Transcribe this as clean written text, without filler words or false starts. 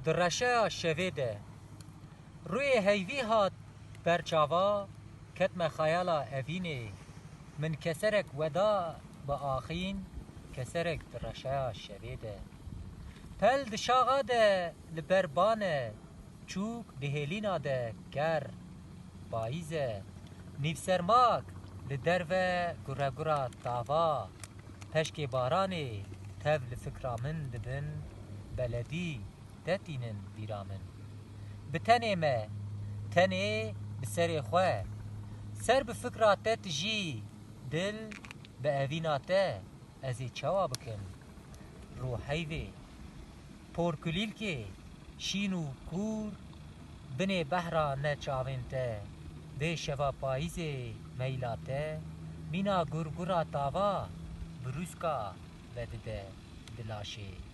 درشه شوه ده روی هیوی هات برچاوا کتم خیالا اوینه من کسرک ودا با آخین کسرک درشه شوه ده پل دشاغا ده لبربانه چوک دهلینا ده گر باییزه نیفسرماک لدروه گره گره تاوا پشک بارانه تف لفکرا من دبن بلدی دتینن بیرامن بتنه ما تنه بسر خواه سر بفکرا تت جی دل به اویناته ازی چوا بکن روحی وی پورکلیل که شینو کور بنه بحرا نچاوین ته به شوا پاییزه میلاته مینا گرگرا تاوا بروسکا ودده دلاشه